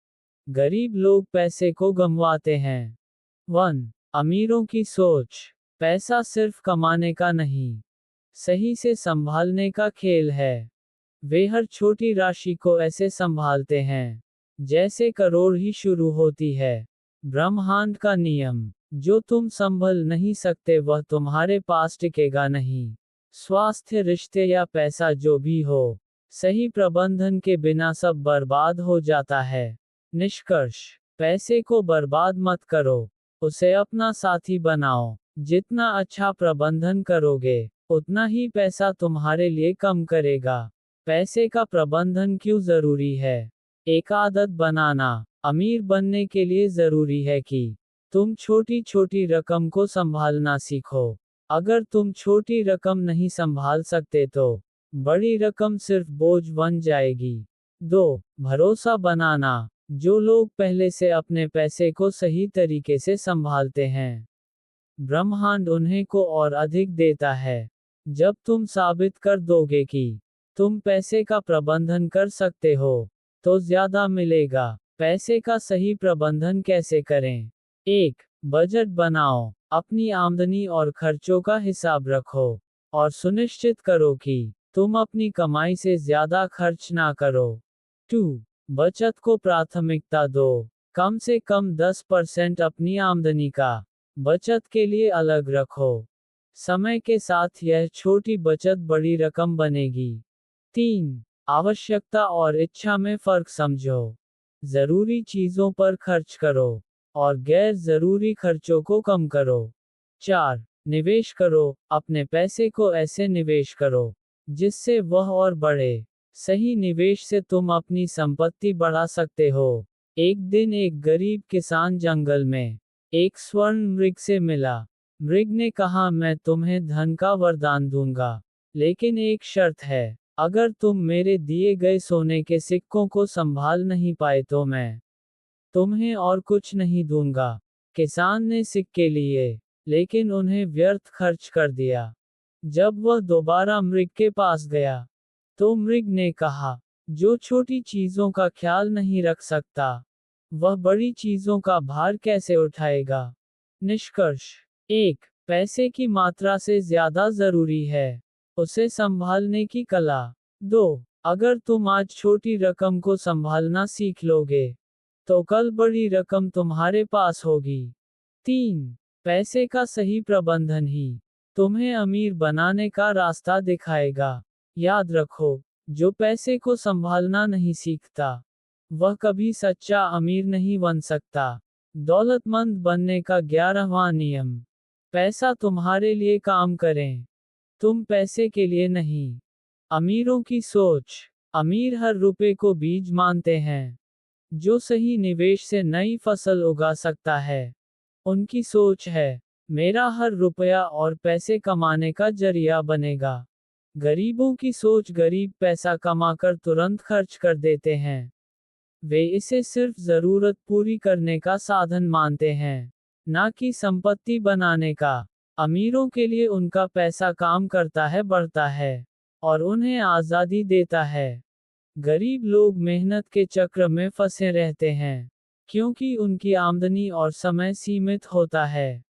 गरीब लोग पैसे को गंवाते हैं। 1. अमीरों की सोच। पैसा सिर्फ कमाने का नहीं, सही से संभालने का खेल है। वे हर छोटी राशि को ऐसे संभालते हैं, जैसे करोड़ ही शुरू होती है। ब्रह्मांड का नियम। जो तुम संभल नहीं सकते वह तुम्हारे पास टिकेगा नहीं। स्वास्थ्य, रिश्ते या पैसा जो भी हो, सही प्रबंधन के बिना सब बर्बाद हो जाता है। निष्कर्ष। पैसे को बर्बाद मत करो, उसे अपना साथी बनाओ। जितना अच्छा प्रबंधन करोगे, उतना ही पैसा तुम्हारे लिए कम करेगा। पैसे का प्रबंधन क्यों जरूरी है? एक आदत बनाना। अमीर बनने के लिए जरूरी है कि तुम छोटी छोटी रकम को संभालना सीखो। अगर तुम छोटी रकम नहीं संभाल सकते तो बड़ी रकम सिर्फ बोझ बन जाएगी। 2. भरोसा बनाना। जो लोग पहले से अपने पैसे को सही तरीके से संभालते हैं, ब्रह्मांड उन्हें को और अधिक देता है। जब तुम साबित कर दोगे कि तुम पैसे का प्रबंधन कर सकते हो, तो ज्यादा मिलेगा। पैसे का सही प्रबंधन कैसे करें? 1. बजट बनाओ। अपनी आमदनी और खर्चों का हिसाब रखो, और सुनिश्चित करो कि तुम अपनी कमाई से ज्यादा खर्च ना करो। 2. बचत को प्राथमिकता दो। कम से कम 10% अपनी आमदनी का बचत के लिए अलग रखो। समय के साथ यह छोटी बचत बड़ी रकम बनेगी। 3. आवश्यकता और इच्छा में फर्क समझो। जरूरी चीजों पर खर्च करो, और गैर जरूरी खर्चों को कम करो। 4. निवेश करो, अपने पैसे को ऐसे निवेश करो जिससे वह और बढ़े। सही निवेश से तुम अपनी संपत्ति बढ़ा सकते हो। एक दिन एक गरीब किसान जंगल में एक स्वर्ण मृग से मिला। मृग ने कहा, मैं तुम्हें धन का वरदान दूंगा, लेकिन एक शर्त है, अगर तुम मेरे दिए गए सोने के सिक्कों को संभाल नहीं पाए तो मैं तुम्हें और कुछ नहीं दूंगा। किसान ने सिक्के लिए, लेकिन उन्हें व्यर्थ खर्च कर दिया। जब वह दोबारा मृग के पास गया, तो मृग ने कहा, जो छोटी चीजों का ख्याल नहीं रख सकता, वह बड़ी चीजों का भार कैसे उठाएगा। निष्कर्ष 1. पैसे की मात्रा से ज्यादा जरूरी है उसे संभालने की कला। 2. अगर तुम आज छोटी रकम को संभालना सीख लोगे, तो कल बड़ी रकम तुम्हारे पास होगी। 3. पैसे का सही प्रबंधन ही तुम्हें अमीर बनाने का रास्ता दिखाएगा। याद रखो, जो पैसे को संभालना नहीं सीखता, वह कभी सच्चा अमीर नहीं बन सकता। दौलतमंद बनने का 11वां नियम। पैसा तुम्हारे लिए काम करें, तुम पैसे के लिए नहीं। अमीरों की सोच। अमीर हर रुपए को बीज मानते हैं, जो सही निवेश से नई फसल उगा सकता है। उनकी सोच है, मेरा हर रुपया और पैसे कमाने का जरिया बनेगा। गरीबों की सोच, गरीब पैसा कमाकर तुरंत खर्च कर देते हैं। वे इसे सिर्फ जरूरत पूरी करने का साधन मानते हैं, ना कि संपत्ति बनाने का। अमीरों के लिए उनका पैसा काम करता है, बढ़ता है और उन्हें आजादी देता है। गरीब लोग मेहनत के चक्र में फंसे रहते हैं, क्योंकि उनकी आमदनी और समय सीमित होता है।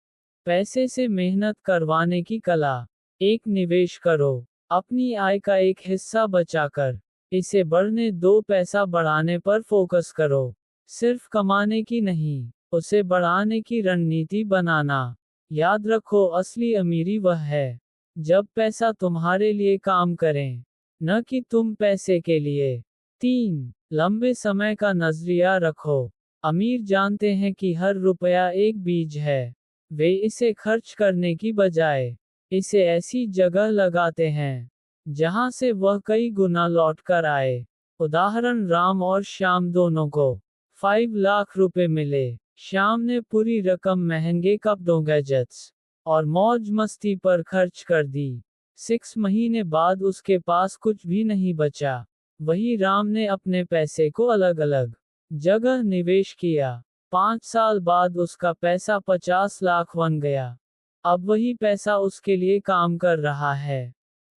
पैसे से मेहनत करवाने की कला। 1. निवेश करो, अपनी आय का एक हिस्सा बचाकर इसे बढ़ने दो। पैसा बढ़ाने पर फोकस करो, सिर्फ कमाने की नहीं, उसे बढ़ाने की रणनीति बनाना। याद रखो, असली अमीरी वह है जब पैसा तुम्हारे लिए काम करें, न कि तुम पैसे के लिए। 3. लंबे समय का नजरिया रखो। अमीर जानते हैं कि हर रुपया एक बीज है। वे इसे खर्च करने की बजाय इसे ऐसी जगह लगाते हैं जहां से वह कई गुना लौट कर आए। उदाहरण, राम और श्याम दोनों को 5 लाख रुपए मिले। श्याम ने पूरी रकम महंगे कपड़ों, गैजेट्स और मौज मस्ती पर खर्च कर दी। 6 महीने बाद उसके पास कुछ भी नहीं बचा। वही राम ने अपने पैसे को अलग अलग जगह निवेश किया। 5 साल बाद उसका पैसा 50 लाख बन गया। अब वही पैसा उसके लिए काम कर रहा है।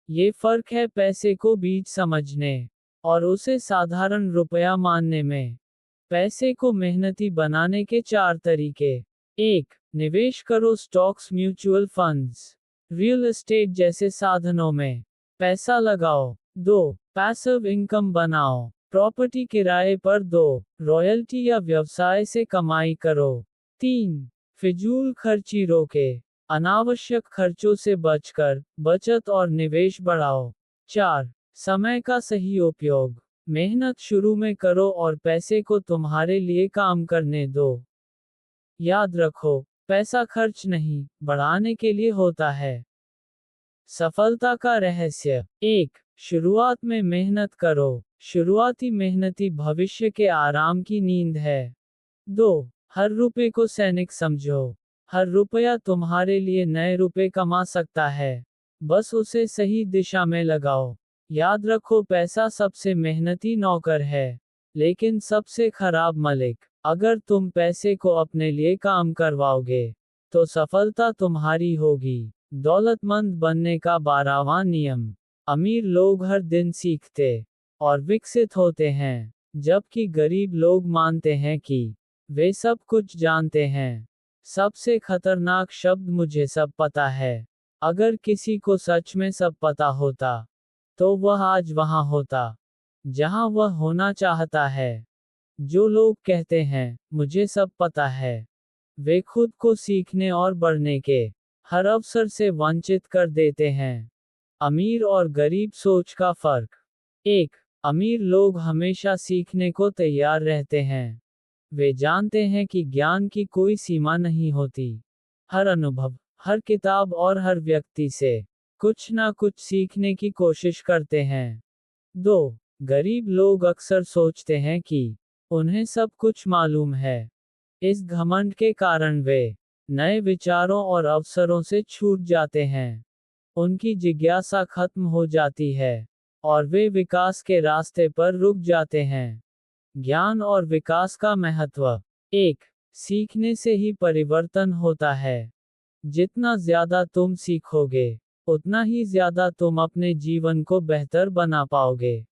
ये फर्क है पैसे को बीज समझने और उसे साधारण रुपया मानने में। पैसे को मेहनती बनाने के 4 तरीके। 1. निवेश करो stocks, mutual funds, real estate जैसे साधनों में पैसा लगाओ। 2. पैसिव इनकम बनाओ, प्रॉपर्टी किराए पर दो, रॉयल्टी या व्यवसाय से कमाई करो। 3. फिजूल खर्ची रोके, अनावश्यक खर्चों से बचकर बचत और निवेश बढ़ाओ। 4. समय का सही उपयोग, मेहनत शुरू में करो और पैसे को तुम्हारे लिए काम करने दो। याद रखो, पैसा खर्च नहीं, बढ़ाने के लिए होता है। सफलता का रहस्य। 1. शुरुआत में मेहनत करो, शुरुआती मेहनती भविष्य के आराम की नींद है। 2. हर रुपए को सैनिक समझो, हर रुपया तुम्हारे लिए नए रुपए कमा सकता है, बस उसे सही दिशा में लगाओ। याद रखो, पैसा सबसे मेहनती नौकर है, लेकिन सबसे खराब मालिक। अगर तुम पैसे को अपने लिए काम करवाओगे, तो सफलता तुम्हारी होगी। दौलतमंद बनने का 12वां नियम। अमीर लोग हर दिन सीखते और विकसित होते हैं, जबकि गरीब लोग मानते हैं कि वे सब कुछ जानते हैं। सबसे खतरनाक शब्द, मुझे सब पता है। अगर किसी को सच में सब पता होता, तो वह आज वहां होता जहां वह होना चाहता है। जो लोग कहते हैं, मुझे सब पता है, वे खुद को सीखने और बढ़ने के हर अवसर से वंचित कर देते हैं। अमीर और गरीब सोच का फर्क। 1. अमीर लोग हमेशा सीखने को तैयार रहते हैं। वे जानते हैं कि ज्ञान की कोई सीमा नहीं होती। हर अनुभव, हर किताब और हर व्यक्ति से कुछ ना कुछ सीखने की कोशिश करते हैं। 2. गरीब लोग अक्सर सोचते हैं कि उन्हें सब कुछ मालूम है। इस घमंड के कारण वे नए विचारों और अवसरों से छूट जाते हैं। उनकी जिज्ञासा खत्म हो जाती है और वे विकास के रास्ते पर रुक जाते हैं। ज्ञान और विकास का महत्व। 1. सीखने से ही परिवर्तन होता है। जितना ज्यादा तुम सीखोगे, उतना ही ज्यादा तुम अपने जीवन को बेहतर बना पाओगे।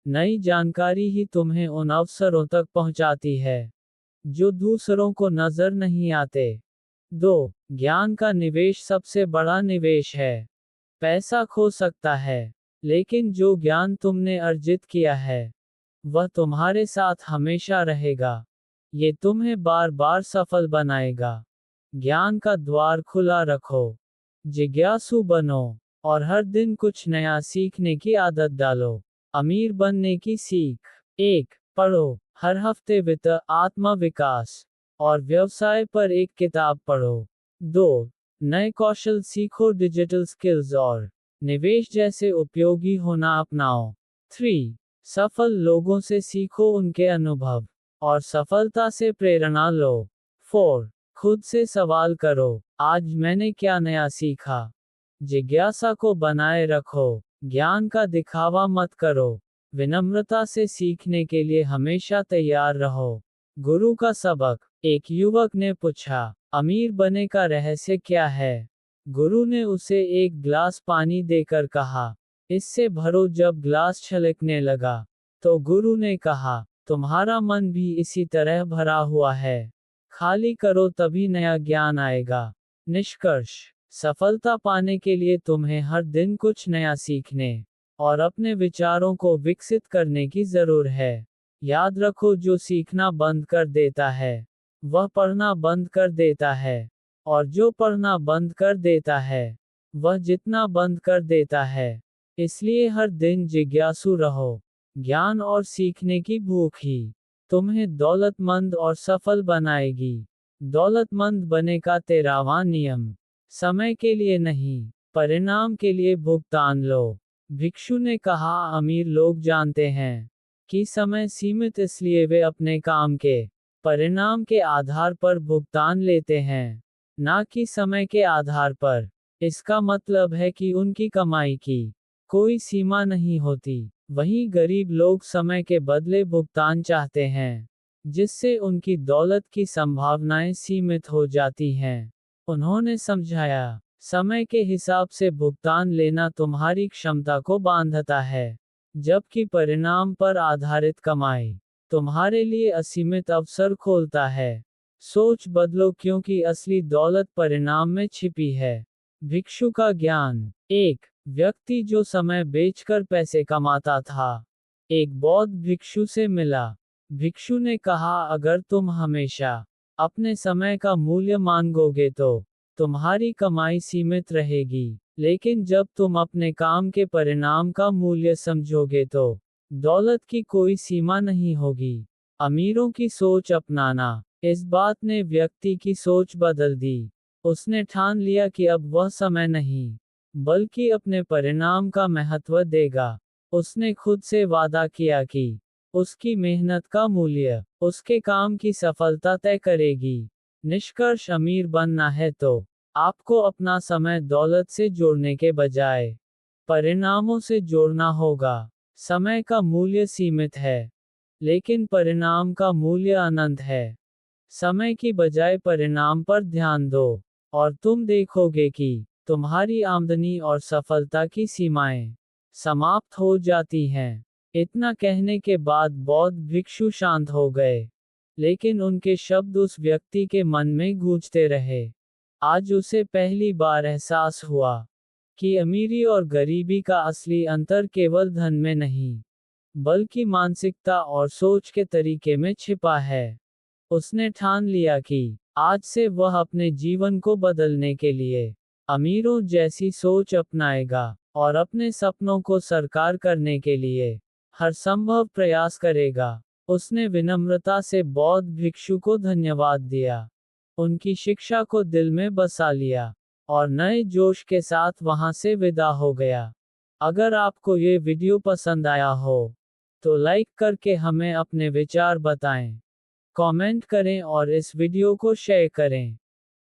नई जानकारी ही तुम्हें उन अवसरों तक पहुंचाती है जो दूसरों को नजर नहीं आते। 2. ज्ञान का निवेश सबसे बड़ा निवेश है। पैसा खो सकता है, लेकिन जो ज्ञान तुमने अर्जित किया है, वह तुम्हारे साथ हमेशा रहेगा। ये तुम्हें बार बार सफल बनाएगा। ज्ञान का द्वार खुला रखो, जिज्ञासु बनो, और हर दिन कुछ नया सीखने की आदत डालो। अमीर बनने की सीख। 1. पढ़ो। हर हफ्ते वित्त, आत्म विकास और व्यवसाय पर एक किताब पढ़ो। 2. नए कौशल सीखो, डिजिटल स्किल्स और निवेश जैसे उपयोगी होना अपनाओ। 3. सफल लोगों से सीखो, उनके अनुभव और सफलता से प्रेरणा लो। 4. खुद से सवाल करो, आज मैंने क्या नया सीखा। जिज्ञासा को बनाए रखो, ज्ञान का दिखावा मत करो। विनम्रता से सीखने के लिए हमेशा तैयार रहो। गुरु का सबक। एक युवक ने पूछा, अमीर बनने का रहस्य क्या है। गुरु ने उसे एक गिलास पानी देकर कहा, इससे भरो। जब गिलास छलकने लगा, तो गुरु ने कहा, तुम्हारा मन भी इसी तरह भरा हुआ है। खाली करो, तभी नया ज्ञान आएगा। निष्कर्ष। सफलता पाने के लिए तुम्हें हर दिन कुछ नया सीखने और अपने विचारों को विकसित करने की जरूरत है। याद रखो, जो सीखना बंद कर देता है, वह पढ़ना बंद कर देता है, और जो पढ़ना बंद कर देता है, वह जितना बंद कर देता है। इसलिए हर दिन जिज्ञासु रहो। ज्ञान और सीखने की भूख ही तुम्हें दौलतमंद और सफल बनाएगी। दौलतमंद बने का 13वां नियम। समय के लिए नहीं, परिणाम के लिए भुगतान लो। भिक्षु ने कहा, अमीर लोग जानते हैं कि समय सीमित, इसलिए वे अपने काम के परिणाम के आधार पर भुगतान लेते हैं, ना कि समय के आधार पर। इसका मतलब है कि उनकी कमाई की कोई सीमा नहीं होती। वहीं गरीब लोग समय के बदले भुगतान चाहते हैं, जिससे उनकी दौलत की संभावनाएं सीमित हो जाती हैं। उन्होंने समझाया, समय के हिसाब से भुगतान लेना तुम्हारी क्षमता को बांधता है, जबकि परिणाम पर आधारित कमाई तुम्हारे लिए असीमित अवसर खोलता है। सोच बदलो, क्योंकि असली दौलत परिणाम में छिपी है। भिक्षु का ज्ञान। एक व्यक्ति जो समय बेचकर पैसे कमाता था, एक बौद्ध भिक्षु से मिला। भिक्षु ने कहा, अगर तुम हमेशा अपने समय का मूल्य मांगोगे तो तुम्हारी कमाई सीमित रहेगी, लेकिन जब तुम अपने काम के परिणाम का मूल्य समझोगे तो दौलत की कोई सीमा नहीं होगी। अमीरों की सोच अपनाना। इस बात ने व्यक्ति की सोच बदल दी। उसने ठान लिया कि अब वह समय नहीं, बल्कि अपने परिणाम का महत्व देगा। उसने खुद से वादा किया कि उसकी मेहनत का मूल्य उसके काम की सफलता तय करेगी। निष्कर्ष, अमीर बनना है तो आपको अपना समय दौलत से जोड़ने के बजाय परिणामों से जोड़ना होगा। समय का मूल्य सीमित है, लेकिन परिणाम का मूल्य अनंत है। समय की बजाय परिणाम पर ध्यान दो, और तुम देखोगे कि तुम्हारी आमदनी और सफलता की सीमाएं समाप्त हो जाती हैं। इतना कहने के बाद बौद्ध भिक्षु शांत हो गए, लेकिन उनके शब्द उस व्यक्ति के मन में गूंजते रहे। आज उसे पहली बार एहसास हुआ कि अमीरी और गरीबी का असली अंतर केवल धन में नहीं, बल्कि मानसिकता और सोच के तरीके में छिपा है। उसने ठान लिया कि आज से वह अपने जीवन को बदलने के लिए अमीरों जैसी सोच अपनाएगा, और अपने सपनों को साकार करने के लिए हर संभव प्रयास करेगा। उसने विनम्रता से बौद्ध भिक्षु को धन्यवाद दिया, उनकी शिक्षा को दिल में बसा लिया, और नए जोश के साथ वहां से विदा हो गया। अगर आपको ये वीडियो पसंद आया हो तो लाइक करके हमें अपने विचार बताएं, कमेंट करें और इस वीडियो को शेयर करें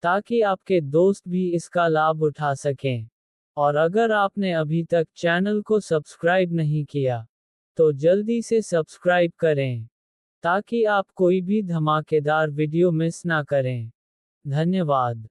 ताकि आपके दोस्त भी इसका लाभ उठा सकें। और अगर आपने अभी तक चैनल को सब्सक्राइब नहीं किया तो जल्दी से सब्सक्राइब करें ताकि आप कोई भी धमाकेदार वीडियो मिस ना करें। धन्यवाद।